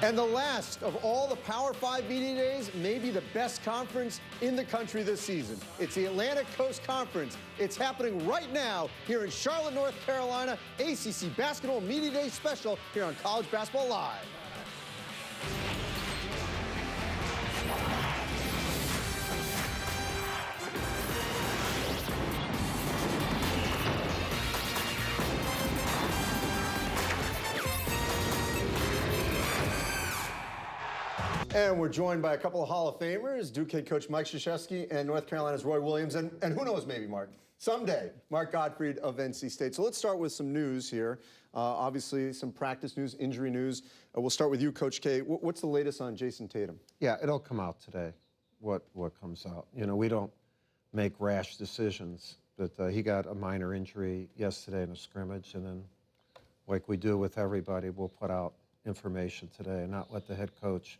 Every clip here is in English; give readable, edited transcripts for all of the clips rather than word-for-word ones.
And the last of all the Power 5 media days, maybe the best conference in the country this season. It's the Atlantic Coast Conference. It's happening right now here in Charlotte, North Carolina. ACC Basketball Media Day special here on College Basketball Live. And we're joined by a couple of Hall of Famers, Duke head coach Mike Krzyzewski and North Carolina's Roy Williams, and who knows, maybe Mark, someday, Mark Gottfried of NC State. So let's start with some news here. Obviously, some practice news, injury news. We'll start with you, Coach K. What's the latest on Jason Tatum? Yeah, it'll come out today, what comes out. You know, we don't make rash decisions, but he got a minor injury yesterday in a scrimmage, and then, like we do with everybody, we'll put out information today and not let the head coach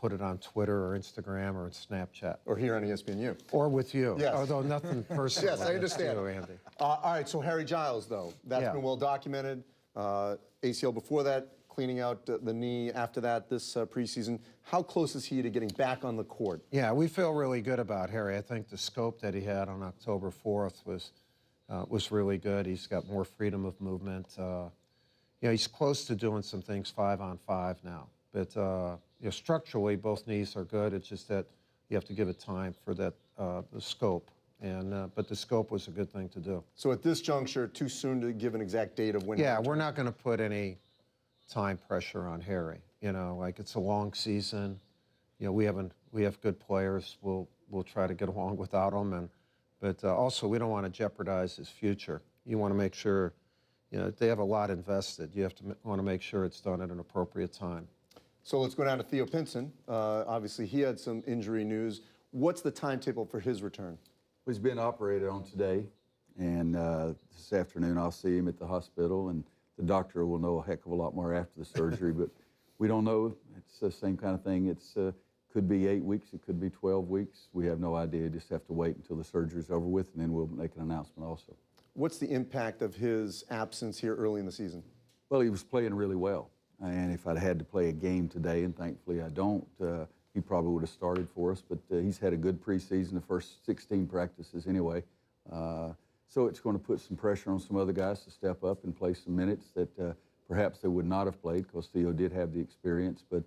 put it on Twitter or Instagram or Snapchat. Or here on ESPNU. Or with you. Yes. Although nothing personal. Yes, I understand. You, Andy. All right, so Harry Giles, though. That's been well documented. ACL before that, cleaning out the knee after that this preseason. How close is he to getting back on the court? Yeah, we feel really good about Harry. I think the scope that he had on October 4th was really good. He's got more freedom of movement. You know, he's close to doing some things 5-on-5 now. But you know, structurally, both knees are good. It's just that you have to give it time for that the scope. And but the scope was a good thing to do. So at this juncture, too soon to give an exact date of when? Yeah, we're not going to put any time pressure on Harry. You know, like it's a long season. You know, we have good players. We'll try to get along without them. But also we don't want to jeopardize his future. You want to make sure, you know, they have a lot invested. You want to make sure it's done at an appropriate time. So let's go down to Theo Pinson. Obviously, he had some injury news. What's the timetable for his return? He's been operated on today, and this afternoon I'll see him at the hospital, and the doctor will know a heck of a lot more after the surgery, but we don't know. It's the same kind of thing. It's could be 8 weeks, it could be 12 weeks. We have no idea. Just have to wait until the surgery's over with, and then we'll make an announcement also. What's the impact of his absence here early in the season? Well, he was playing really well. And if I'd had to play a game today, and thankfully I don't, he probably would have started for us. But he's had a good preseason, the first 16 practices anyway. So it's going to put some pressure on some other guys to step up and play some minutes that perhaps they would not have played, because Theo did have the experience. But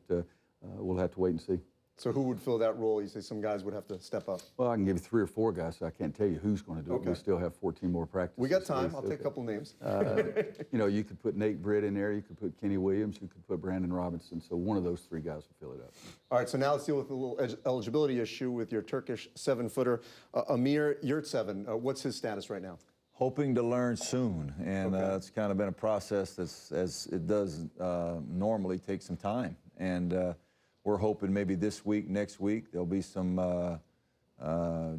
we'll have to wait and see. So who would fill that role? You say some guys would have to step up. Well, I can give you 3 or 4 guys, so I can't tell you who's going to do it. We still have 14 more practices. We got time. I'll take a couple names. You know, you could put Nate Britt in there. You could put Kenny Williams. You could put Brandon Robinson. So one of those 3 guys will fill it up. All right, so now let's deal with a little eligibility issue with your Turkish 7-footer, Amir Yurtseven. What's his status right now? Hoping to learn soon, and it's kind of been a process that's, as it does normally, take some time. And we're hoping maybe this week, next week, there'll be some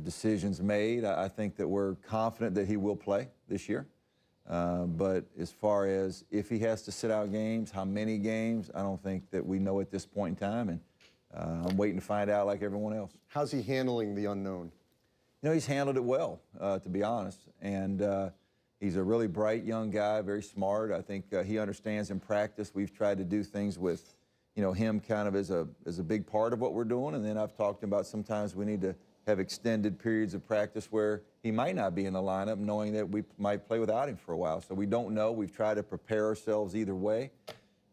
decisions made. I think that we're confident that he will play this year. But as far as if he has to sit out games, how many games, I don't think that we know at this point in time. And I'm waiting to find out like everyone else. How's he handling the unknown? You know, he's handled it well, to be honest. And he's a really bright young guy, very smart. I think he understands in practice. We've tried to do things with, you know, him kind of as a big part of what we're doing. And then I've talked about sometimes we need to have extended periods of practice where he might not be in the lineup, knowing that we might play without him for a while. So we don't know. We've tried to prepare ourselves either way.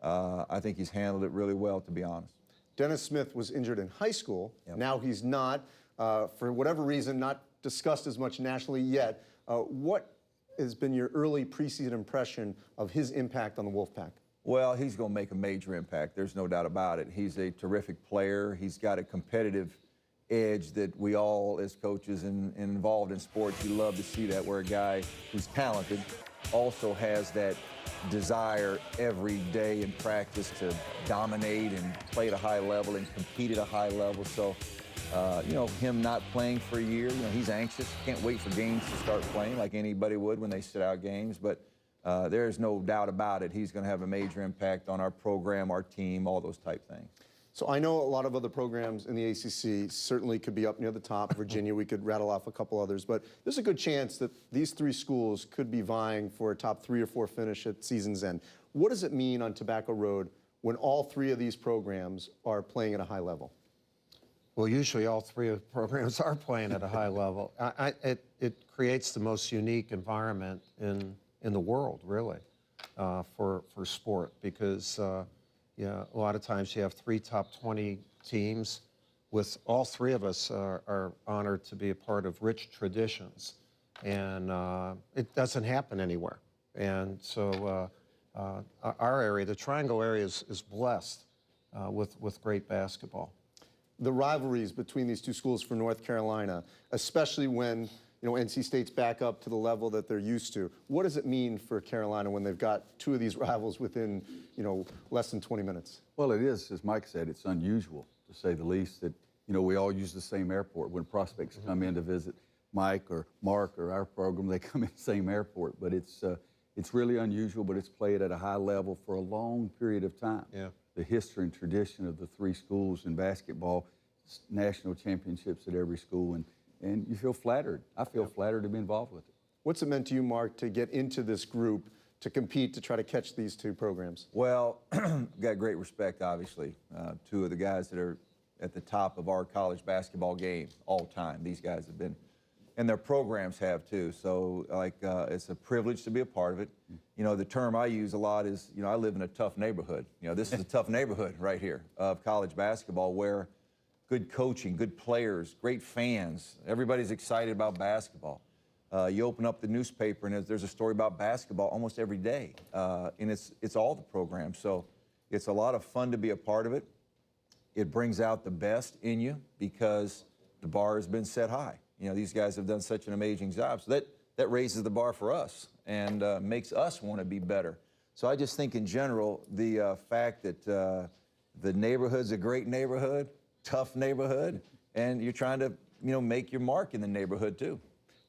I think he's handled it really well, to be honest. Dennis Smith was injured in high school. Yep. Now he's not. For whatever reason, not discussed as much nationally yet. What has been your early preseason impression of his impact on the Wolfpack? Well, he's going to make a major impact. There's no doubt about it. He's a terrific player. He's got a competitive edge that we all, as coaches and involved in sports, you love to see that, where a guy who's talented also has that desire every day in practice to dominate and play at a high level and compete at a high level. So, you know, him not playing for a year, you know, he's anxious. Can't wait for games to start playing like anybody would when they sit out games. But there is no doubt about it. He's going to have a major impact on our program, our team, all those type things. So I know a lot of other programs in the ACC certainly could be up near the top. Virginia, we could rattle off a couple others. But there's a good chance that these 3 schools could be vying for a top 3 or 4 finish at season's end. What does it mean on Tobacco Road when all three of these programs are playing at a high level? Well, usually all three of the programs are playing at a high level. It creates the most unique environment in the world, really, for sport, because a lot of times you have three top 20 teams. With all three of us are honored to be a part of rich traditions, and it doesn't happen anywhere. And so our area, the Triangle area, is blessed with great basketball. The rivalries between these two schools for North Carolina, especially when NC State's back up to the level that they're used to. What does it mean for Carolina when they've got two of these rivals within less than 20 minutes? Well, it is, as Mike said, it's unusual, to say the least, that we all use the same airport. When prospects come in to visit Mike or Mark or our program, they come in the same airport. But it's really unusual, but it's played at a high level for a long period of time. Yeah. The history and tradition of the three schools in basketball, national championships at every school, and you feel flattered. I feel flattered to be involved with it. What's it meant to you, Mark, to get into this group, to compete, to try to catch these two programs? Well, got great respect, obviously. Two of the guys that are at the top of our college basketball game all time. These guys have been, and their programs have too. So, it's a privilege to be a part of it. The term I use a lot is, I live in a tough neighborhood. This is a tough neighborhood right here of college basketball, where good coaching, good players, great fans, everybody's excited about basketball. You open up the newspaper and there's a story about basketball almost every day, and it's all the programs. So it's a lot of fun to be a part of it. It brings out the best in you because the bar has been set high. These guys have done such an amazing job. So that raises the bar for us and makes us want to be better. So I just think in general, the fact that the neighborhood's a great neighborhood, tough neighborhood, and you're trying to, make your mark in the neighborhood too.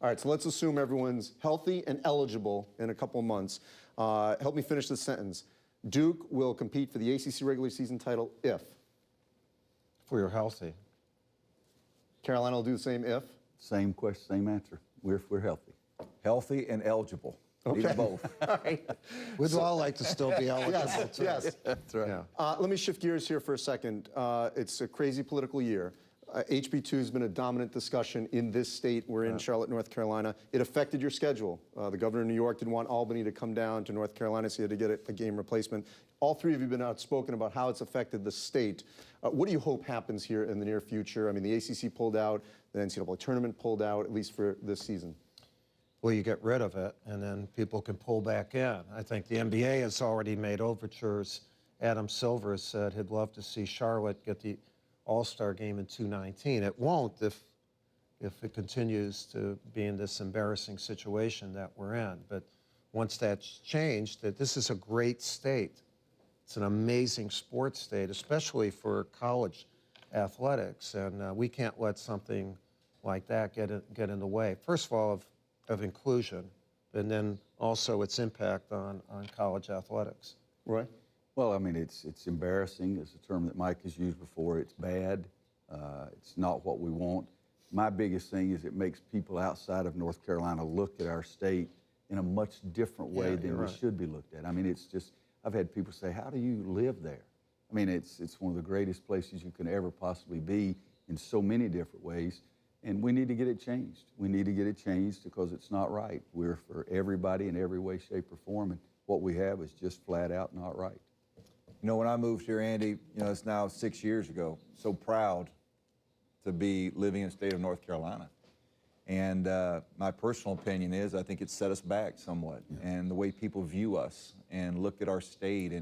All right, so let's assume everyone's healthy and eligible in a couple months. Help me finish this sentence. Duke will compete for the ACC regular season title if? If we were healthy. Carolina will do the same if? Same question, same answer. If we're healthy. Healthy and eligible. Okay. Need both. All right. We'd all like to still be eligible. Yes, too. yes. That's right. Yeah. Let me shift gears here for a second. It's a crazy political year. HB2 has been a dominant discussion in this state. We're in Charlotte, North Carolina. It affected your schedule. The governor of New York didn't want Albany to come down to North Carolina, so you had to get a game replacement. All three of you have been outspoken about how it's affected the state. What do you hope happens here in the near future? I mean, the ACC pulled out, the NCAA tournament pulled out, at least for this season. Well, you get rid of it, and then people can pull back in. I think the NBA has already made overtures. Adam Silver has said he'd love to see Charlotte get the All-Star game in 2019. It won't if it continues to be in this embarrassing situation that we're in. But once that's changed, that this is a great state. It's an amazing sports state, especially for college athletics, and we can't let something like that get in the way. First of all, of inclusion, and then also its impact on college athletics. Roy? Well, I mean, it's embarrassing. It's a term that Mike has used before. It's bad. It's not what we want. My biggest thing is it makes people outside of North Carolina look at our state in a much different way than we should be looked at. I mean, it's just, I've had people say, how do you live there? I mean, it's one of the greatest places you can ever possibly be in so many different ways. And we need to get it changed. We need to get it changed because it's not right. We're for everybody in every way, shape, or form, and what we have is just flat out not right. When I moved here, Andy, it's now 6 years ago. So proud to be living in the state of North Carolina. And my personal opinion is I think it set us back somewhat. Yeah. And the way people view us and look at our state,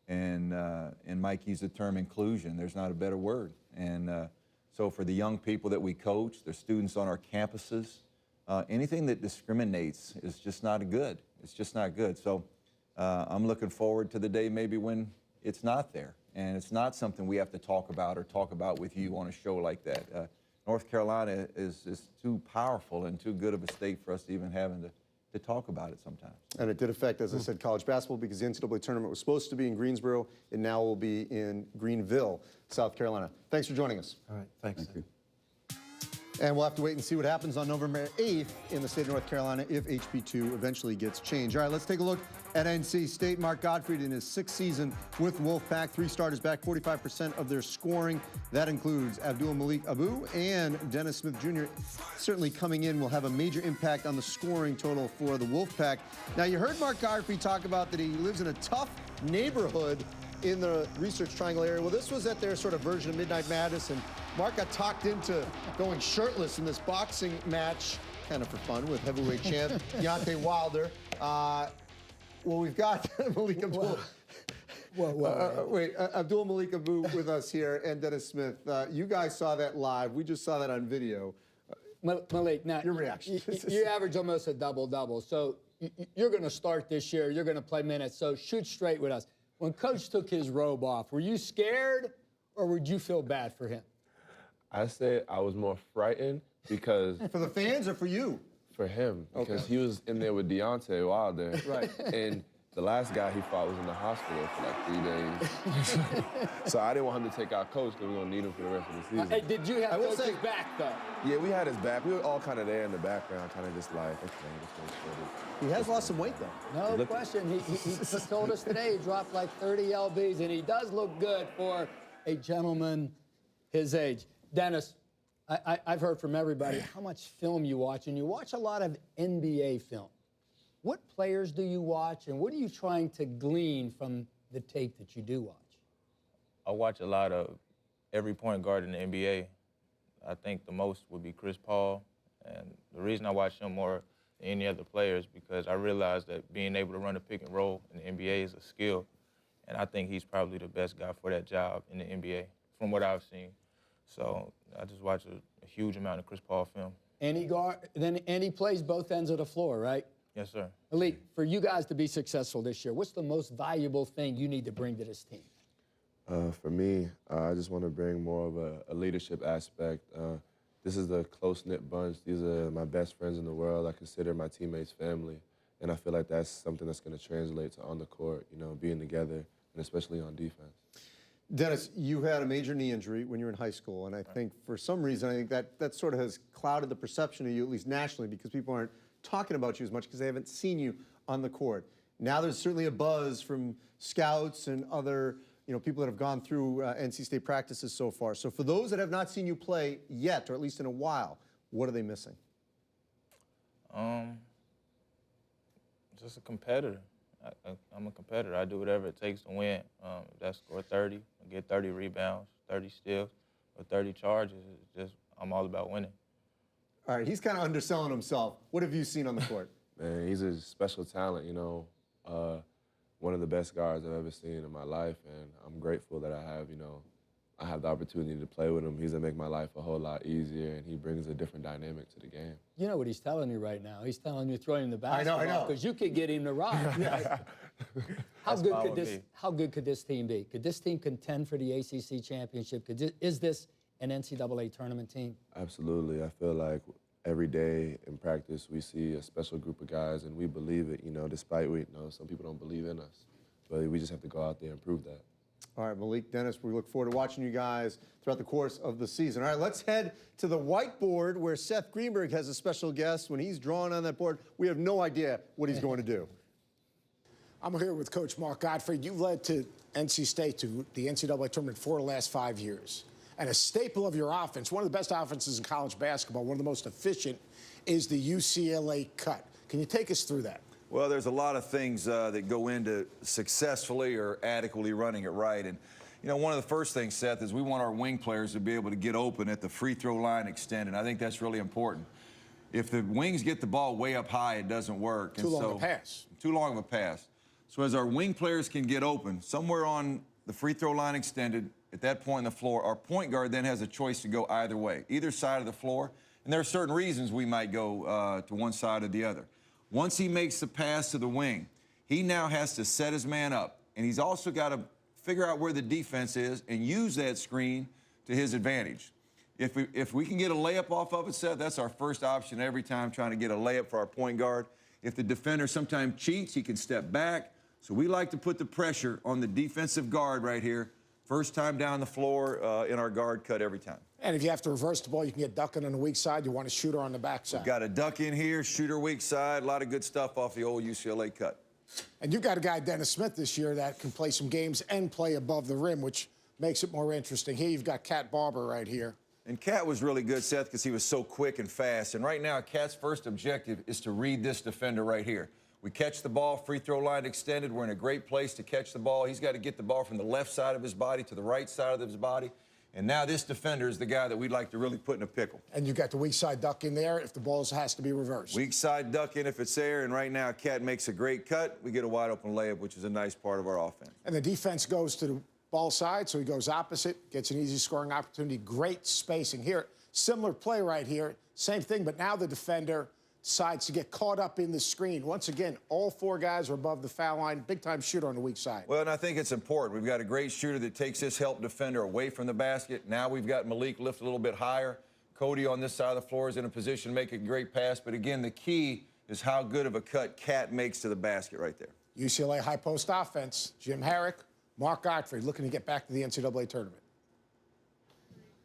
and Mike used the term inclusion. There's not a better word. And so for the young people that we coach, the students on our campuses, anything that discriminates is just not good. It's just not good. So I'm looking forward to the day maybe when it's not there. And it's not something we have to talk about with you on a show like that. North Carolina is too powerful and too good of a state for us to even having to talk about it sometimes. And it did affect, as I said, college basketball because the NCAA tournament was supposed to be in Greensboro. It now will be in Greenville, South Carolina. Thanks for joining us. All right, thanks. Thank you. And we'll have to wait and see what happens on November 8th in the state of North Carolina if HB2 eventually gets changed. All right, let's take a look at NC State. Mark Gottfried in his 6th season with Wolfpack. 3 starters back, 45% of their scoring. That includes Abdul Malik Abu and Dennis Smith Jr. Certainly coming in will have a major impact on the scoring total for the Wolfpack. Now, you heard Mark Gottfried talk about that he lives in a tough neighborhood in the Research Triangle area. Well, this was at their sort of version of Midnight Madness, and Mark got talked into going shirtless in this boxing match, kind of for fun, with heavyweight champ Deontay Wilder. Well, we've got Malik Abdul. Abdul Malik Abu with us here, and Dennis Smith. You guys saw that live. We just saw that on video. Malik, now Your reaction? You average almost a double-double. So you're going to start this year. You're going to play minutes. So shoot straight with us. When Coach took his robe off, were you scared or would you feel bad for him? I said I was more frightened because... For the fans or for you? For him, because he was in there with Deontay Wilder. Right. And the last guy he fought was in the hospital for like 3 days. So I didn't want him to take our coach because we're going to need him for the rest of the season. Hey, did you have I will Coach's say- back, though? Yeah, we had his back. We were all kind of there in the background, kind of just like, okay, let's go forward. He has lost some weight, though. No question. He told us today he dropped like 30 lbs, and he does look good for a gentleman his age. Dennis, I've heard from everybody how much film you watch, and you watch a lot of NBA film. What players do you watch, and what are you trying to glean from the tape that you do watch? I watch a lot of every point guard in the NBA. I think the most would be Chris Paul, and the reason I watch him more than any other player is because I realize that being able to run a pick and roll in the NBA is a skill, and I think he's probably the best guy for that job in the NBA from what I've seen. So I just watch a huge amount of Chris Paul film. And he plays both ends of the floor, right? Yes, sir. Elite, for you guys to be successful this year, what's the most valuable thing you need to bring to this team? For me, I just want to bring more of a leadership aspect. This is a close-knit bunch. These are my best friends in the world. I consider my teammates family. And I feel like that's something that's going to translate to on the court, you know, being together, and especially on defense. Dennis, you had a major knee injury when you were in high school, and I think for some reason, I think that sort of has clouded the perception of you, at least nationally, because people aren't talking about you as much because they haven't seen you on the court. Now there's certainly a buzz from scouts and other people that have gone through NC State practices so far. So for those that have not seen you play yet, or at least in a while, what are they missing? Just a competitor. I'm a competitor. I do whatever it takes to win. If that's score 30, I get 30 rebounds, 30 steals, or 30 charges. It's just I'm all about winning. All right, he's kind of underselling himself. What have you seen on the court? Man, he's a special talent, you know. One of the best guards I've ever seen in my life, and I'm grateful that I have the opportunity to play with him. He's gonna make my life a whole lot easier, and he brings a different dynamic to the game. You know what he's telling you right now? He's telling you throw him the basketball. I know. Because you could get him to rock. Right? How good could this team be? Could this team contend for the ACC championship? Is this an NCAA tournament team? Absolutely. I feel like every day in practice we see a special group of guys, and we believe it, despite some people don't believe in us. But we just have to go out there and prove that. All right, Malik, Dennis, we look forward to watching you guys throughout the course of the season. All right, let's head to the whiteboard where Seth Greenberg has a special guest. When he's drawing on that board, we have no idea what he's going to do. I'm here with Coach Mark Gottfried. You've led to NC State to the NCAA tournament for the last 5 years. And a staple of your offense, one of the best offenses in college basketball, one of the most efficient, is the UCLA cut. Can you take us through that? Well, there's a lot of things that go into successfully or adequately running it right. And, one of the first things, Seth, is we want our wing players to be able to get open at the free throw line extended. I think that's really important. If the wings get the ball way up high, it doesn't work. Too long of a pass. Too long of a pass. So as our wing players can get open, somewhere on the free throw line extended, at that point in the floor, our point guard then has a choice to go either way, either side of the floor. And there are certain reasons we might go to one side or the other. Once he makes the pass to the wing, he now has to set his man up. And he's also got to figure out where the defense is and use that screen to his advantage. If we can get a layup off of it, Seth, that's our first option every time, trying to get a layup for our point guard. If the defender sometimes cheats, he can step back. So we like to put the pressure on the defensive guard right here, first time down the floor in our guard cut every time. And if you have to reverse the ball, you can get ducking on the weak side. You want a shooter on the backside. Got a duck in here, shooter weak side, a lot of good stuff off the old UCLA cut. And you've got a guy, Dennis Smith, this year that can play some games and play above the rim, which makes it more interesting. Here you've got Cat Barber right here. And Cat was really good, Seth, because he was so quick and fast. And right now, Cat's first objective is to read this defender right here. We catch the ball, free throw line extended. We're in a great place to catch the ball. He's got to get the ball from the left side of his body to the right side of his body. And now this defender is the guy that we'd like to really put in a pickle. And you've got the weak side duck in there if the ball has to be reversed. Weak side duck in if it's there, and right now Cat makes a great cut. We get a wide open layup, which is a nice part of our offense. And the defense goes to the ball side, so he goes opposite, gets an easy scoring opportunity, great spacing. Here, similar play right here, same thing, but now the defender decides to get caught up in the screen. Once again, all four guys are above the foul line, big-time shooter on the weak side. Well, and I think it's important. We've got a great shooter that takes this help defender away from the basket. Now we've got Malik lift a little bit higher. Cody on this side of the floor is in a position to make a great pass, but again, the key is how good of a cut Cat makes to the basket right there. UCLA high post offense, Jim Herrick, Mark Gottfried looking to get back to the NCAA tournament.